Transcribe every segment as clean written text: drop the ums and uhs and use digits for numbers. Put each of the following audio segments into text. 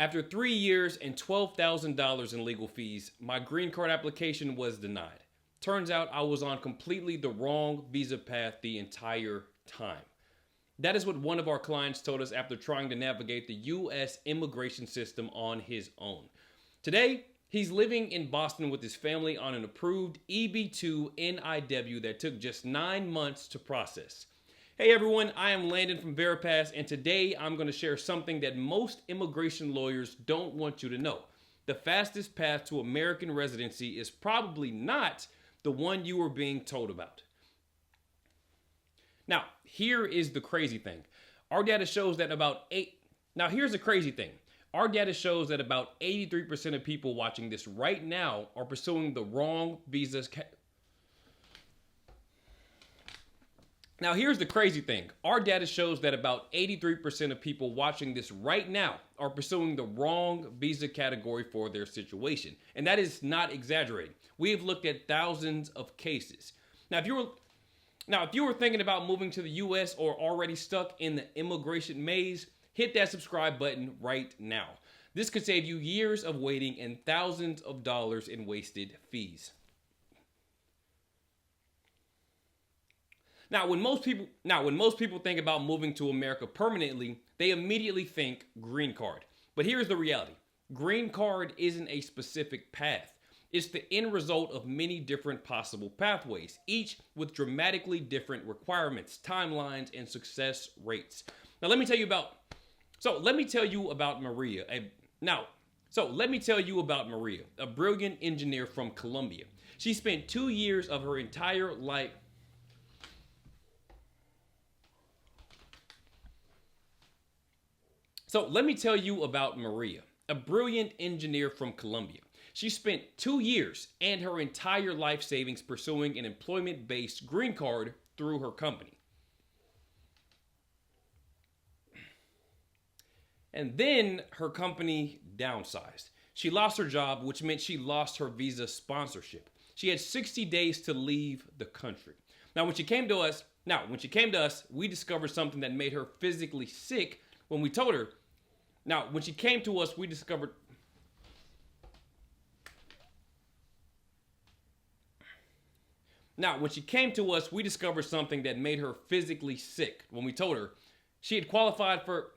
After 3 years and $12,000 in legal fees, my green card application was denied. Turns out I was on completely the wrong visa path the entire time. That is what one of our clients told us after trying to navigate the U.S. immigration system on his own. Today, he's living in Boston with his family on an approved EB-2 NIW that took just 9 months to process. Hey everyone, I am Landon from Veripass, and today I'm going to share something that most immigration lawyers don't want you to know. The fastest path to American residency is probably not the one you were being told about. Now, here is the crazy thing. Our data shows that here's the crazy thing. Our data shows that about 83% of people watching this right now are pursuing the wrong visas. Now, here's the crazy thing. Our data shows that about 83% of people watching this right now are pursuing the wrong visa category for their situation. And that is not exaggerating. We have looked at thousands of cases. Now, if you were thinking about moving to the U.S. or already stuck in the immigration maze, hit that subscribe button right now. This could save you years of waiting and thousands of dollars in wasted fees. Now, when most people think about moving to America permanently, they immediately think green card. But here's the reality. Green card isn't a specific path. It's the end result of many different possible pathways, each with dramatically different requirements, timelines, and success rates. Now, let me tell you about Maria. A brilliant engineer from Colombia. She spent 2 years of her entire life. So let me tell you about Maria, a brilliant engineer from Colombia. She spent 2 years and her entire life savings pursuing an employment-based green card through her company. And then her company downsized. She lost her job, which meant she lost her visa sponsorship. She had 60 days to leave the country. Now, when she came to us, we discovered something that made her physically sick when we told her. Now, when she came to us, we discovered something that made her physically sick when we told her she had qualified for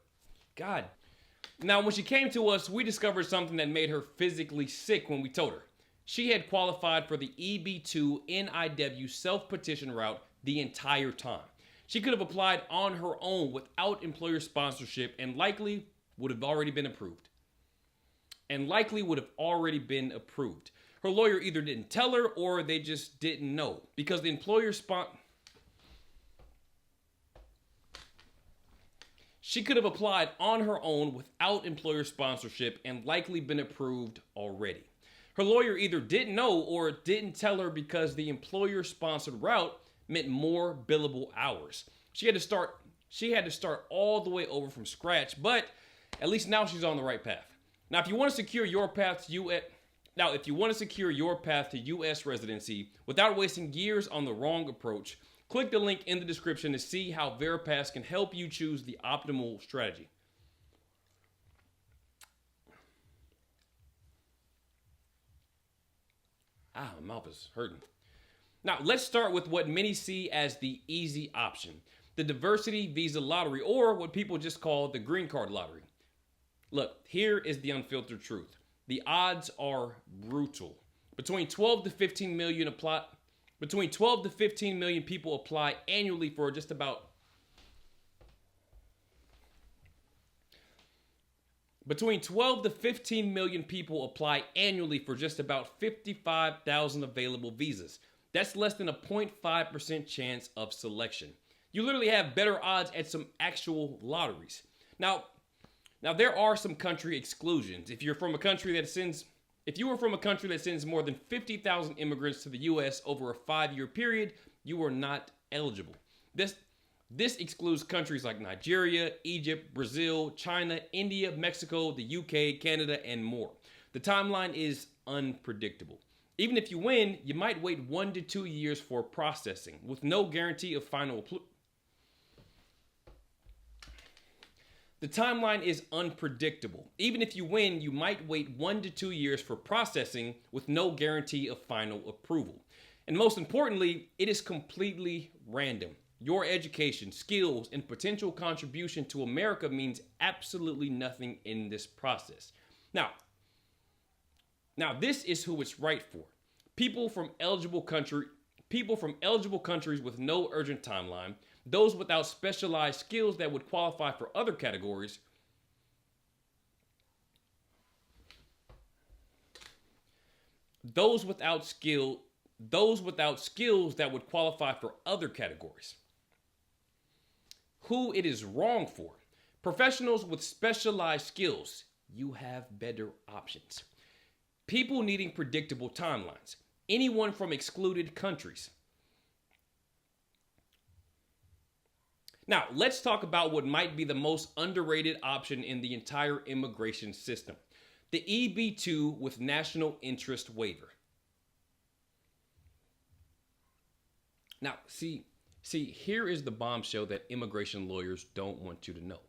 When she came to us, we discovered something that made her physically sick when we told her she had qualified for the EB-2 NIW self-petition route the entire time. She could have applied on her own without employer sponsorship and likely would have already been approved. Her lawyer either didn't tell her or they just didn't know because the employer She could have applied on her own without employer sponsorship and likely been approved already. Her lawyer either didn't know or didn't tell her because the employer-sponsored route meant more billable hours. She had to start all the way over from scratch, but at least now she's on the right path. Now, if you want to secure your path to U.S. residency without wasting years on the wrong approach, click the link in the description to see how Veripass can help you choose the optimal strategy. My mouth is hurting. Now, let's start with what many see as the easy option, the diversity visa lottery, or what people just call the green card lottery. Look, here is the unfiltered truth. The odds are brutal. Between 12 to 15 million people apply annually for just about 55,000 available visas. That's less than a 0.5% chance of selection. You literally have better odds at some actual lotteries. Now there are some country exclusions. If you were from a country that sends more than 50,000 immigrants to the U.S. over a 5-year period, you are not eligible. This excludes countries like Nigeria, Egypt, Brazil, China, India, Mexico, the UK, Canada, and more. The timeline is unpredictable. Even if you win, you might wait 1 to 2 years for processing, with no guarantee of final approval. The timeline is unpredictable. Even if you win, you might wait 1 to 2 years for processing with no guarantee of final approval. And most importantly, it is completely random. Your education, skills, and potential contribution to America means absolutely nothing in this process. Now this is who it's right for. People from eligible countries with no urgent timeline, those without specialized skills that would qualify for other categories, those without skills that would qualify for other categories. Who it is wrong for. Professionals with specialized skills, you have better options. People needing predictable timelines. Anyone from excluded countries. Now, let's talk about what might be the most underrated option in the entire immigration system. The EB-2 with National Interest Waiver. Now, see, here is the bombshell that immigration lawyers don't want you to know.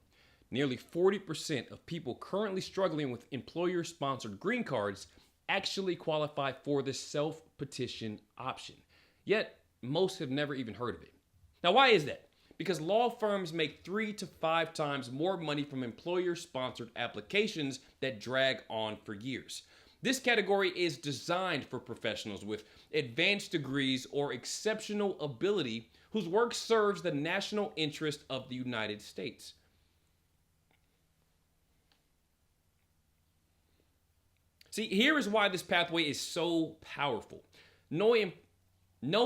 Nearly 40% of people currently struggling with employer-sponsored green cards actually qualify for the self-petition option. Yet, most have never even heard of it. Now, why is that? Because law firms make 3 to 5 times more money from employer-sponsored applications that drag on for years. This category is designed for professionals with advanced degrees or exceptional ability whose work serves the national interest of the United States. See, here is why this pathway is so powerful. No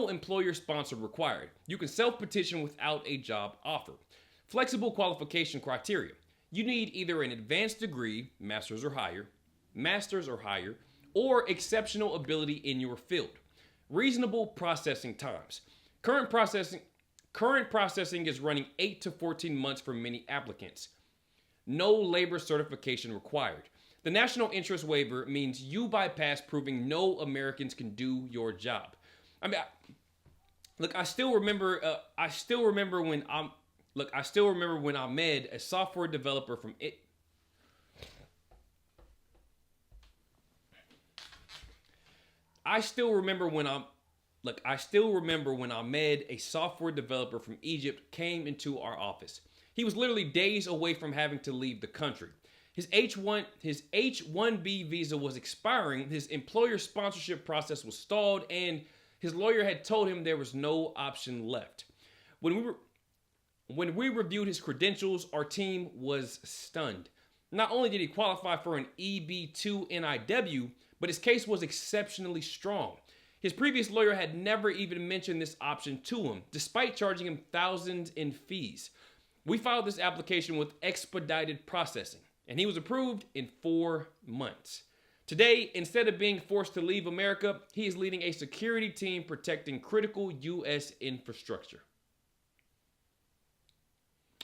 employer-sponsored required. You can self-petition without a job offer. Flexible qualification criteria. You need either an advanced degree, master's or higher, or exceptional ability in your field. Reasonable processing times. Current processing is running 8 to 14 months for many applicants. No labor certification required. The National Interest Waiver means you bypass proving no Americans can do your job. I mean, I still remember when Ahmed, a software developer from it. I still remember when Ahmed, a software developer from Egypt, came into our office. He was literally days away from having to leave the country. His H-1B visa was expiring, his employer sponsorship process was stalled, and his lawyer had told him there was no option left. When we reviewed his credentials, our team was stunned. Not only did he qualify for an EB-2 NIW, but his case was exceptionally strong. His previous lawyer had never even mentioned this option to him, despite charging him thousands in fees. We filed this application with expedited processing, and he was approved in 4 months. Today, instead of being forced to leave America, he is leading a security team protecting critical U.S. infrastructure.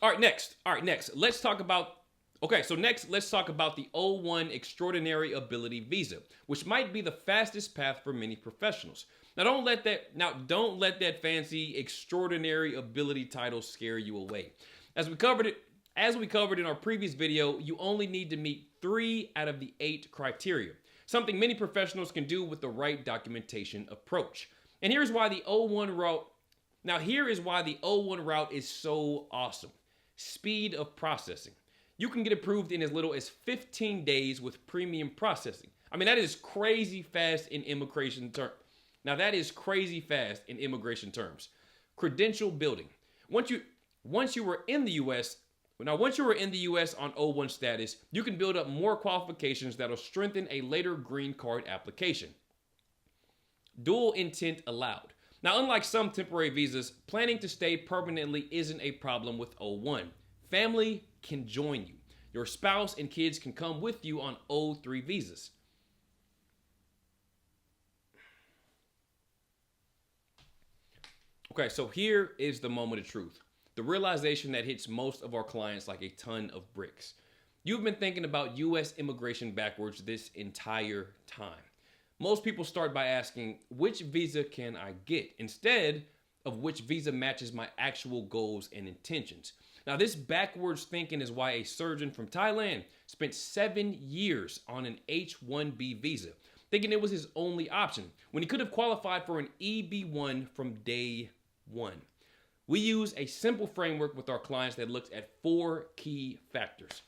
All right, next. Let's talk about the O-1 Extraordinary Ability Visa, which might be the fastest path for many professionals. Now, don't let that fancy extraordinary ability title scare you away. As we covered in our previous video, you only need to meet 3 out of the 8 criteria, something many professionals can do with the right documentation approach. And here's why the O-1 route is so awesome. Speed of processing. You can get approved in as little as 15 days with premium processing. I mean, that is crazy fast in immigration terms. Credential building. Once you were in the U.S. on O-1 status, you can build up more qualifications that will strengthen a later green card application. Dual intent allowed. Now, unlike some temporary visas, planning to stay permanently isn't a problem with O-1. Family can join you. Your spouse and kids can come with you on O-3 visas. Okay, so here is the moment of truth. The realization that hits most of our clients like a ton of bricks. You've been thinking about U.S. immigration backwards this entire time. Most people start by asking, which visa can I get? Instead of which visa matches my actual goals and intentions. Now, this backwards thinking is why a surgeon from Thailand spent 7 years on an H-1B visa, thinking it was his only option, when he could have qualified for an EB-1 from day one. We use a simple framework with our clients that looks at 4 key factors.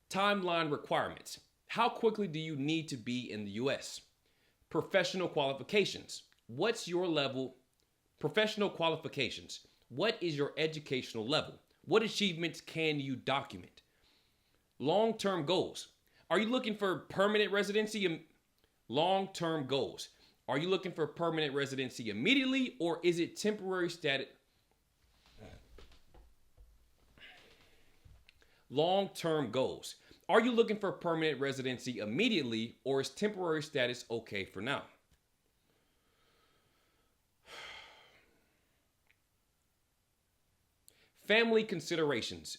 Timeline requirements. How quickly do you need to be in the US? Professional qualifications. What's your level? Professional qualifications. What is your educational level? What achievements can you document? Long-term goals. Are you looking for permanent residency? Long-term goals. Are you looking for permanent residency immediately, or is it temporary status? Long-term goals. Are you looking for permanent residency immediately, or is temporary status okay for now? Family considerations.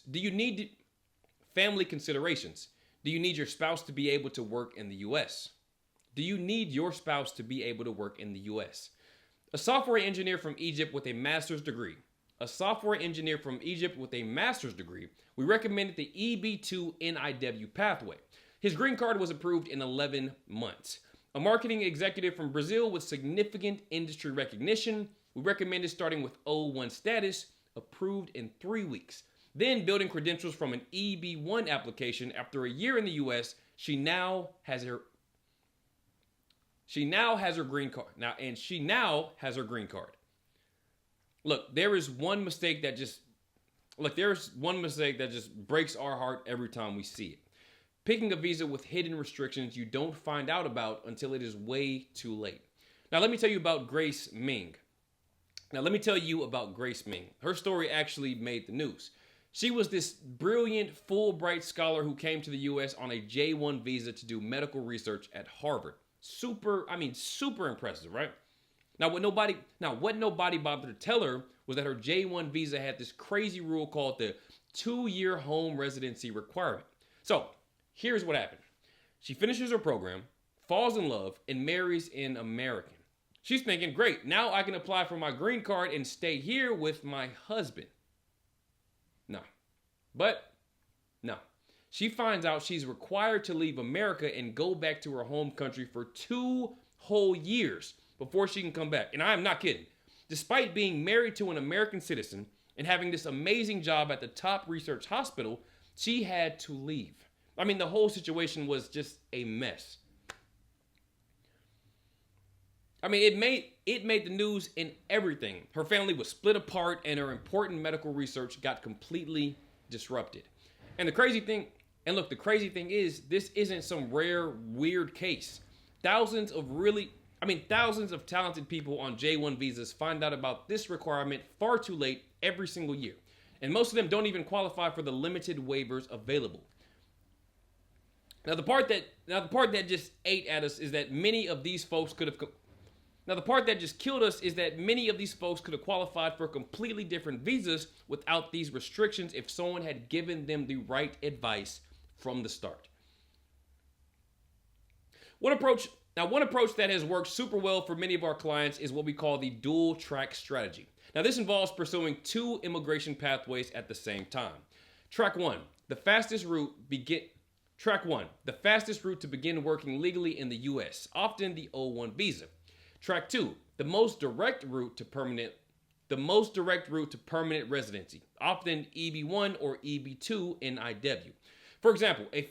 Family considerations. Do you need your spouse to be able to work in the US? Do you need your spouse to be able to work in the US? A software engineer from Egypt with a master's degree. A software engineer from Egypt with a master's degree. We recommended the EB-2 NIW pathway. His green card was approved in 11 months. A marketing executive from Brazil with significant industry recognition. We recommended starting with O-1 status, approved in 3 weeks. Then building credentials from an EB-1 application. After a year in the US, she now has her green card. She now has her green card. Look, there's one mistake that just breaks our heart every time we see it. Picking a visa with hidden restrictions you don't find out about until it is way too late. Now, let me tell you about Grace Ming. Her story actually made the news. She was this brilliant Fulbright scholar who came to the US on a J-1 visa to do medical research at Harvard. Super impressive, right? Now, what nobody bothered to tell her was that her J-1 visa had this crazy rule called the 2-year home residency requirement. So, here's what happened. She finishes her program, falls in love, and marries an American. She's thinking, great, now I can apply for my green card and stay here with my husband. No. She finds out she's required to leave America and go back to her home country for 2 whole years before she can come back. And I am not kidding. Despite being married to an American citizen and having this amazing job at the top research hospital, she had to leave. I mean, the whole situation was just a mess. I mean, it made the news in everything. Her family was split apart and her important medical research got completely disrupted. And the crazy thing is, this isn't some rare, weird case. Thousands of talented people on J-1 visas find out about this requirement far too late every single year. And most of them don't even qualify for the limited waivers available. Now, the part that just ate at us is that many of these folks could have... Now, the part that just killed us is that many of these folks could have qualified for completely different visas without these restrictions if someone had given them the right advice from the start. One approach that has worked super well for many of our clients is what we call the dual track strategy. Now, this involves pursuing 2 immigration pathways at the same time. Track 1, the fastest route to begin working legally in the US, often the O-1 visa. Track 2, the most direct route to permanent residency, often EB-1 or EB-2 NIW. For example, a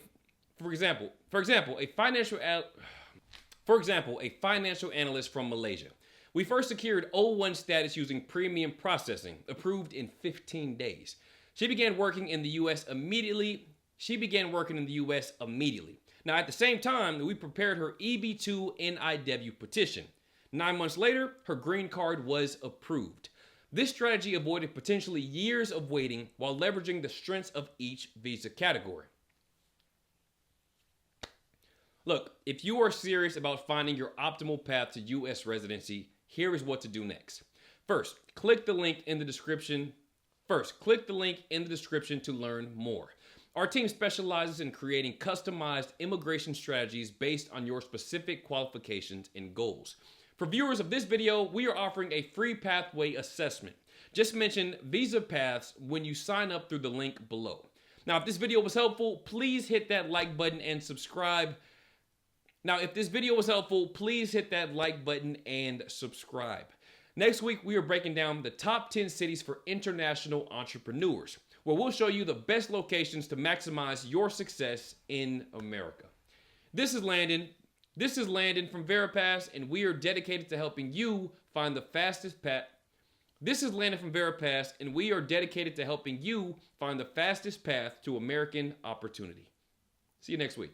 financial analyst from Malaysia. We first secured O-1 status using premium processing, approved in 15 days. She began working in the US immediately. Now, at the same time, we prepared her EB-2 NIW petition. 9 months later, her green card was approved. This strategy avoided potentially years of waiting while leveraging the strengths of each visa category. Look, if you are serious about finding your optimal path to US residency, here is what to do next. First, click the link in the description to learn more. Our team specializes in creating customized immigration strategies based on your specific qualifications and goals. For viewers of this video, we are offering a free pathway assessment. Just mention Visa Paths when you sign up through the link below. Now, if this video was helpful, please hit that like button and subscribe. Next week, we are breaking down the top 10 cities for international entrepreneurs, where we'll show you the best locations to maximize your success in America. This is Landon from Veripass, and we are dedicated to helping you find the fastest path. This is Landon from Veripass, and we are dedicated to helping you find the fastest path to American opportunity. See you next week.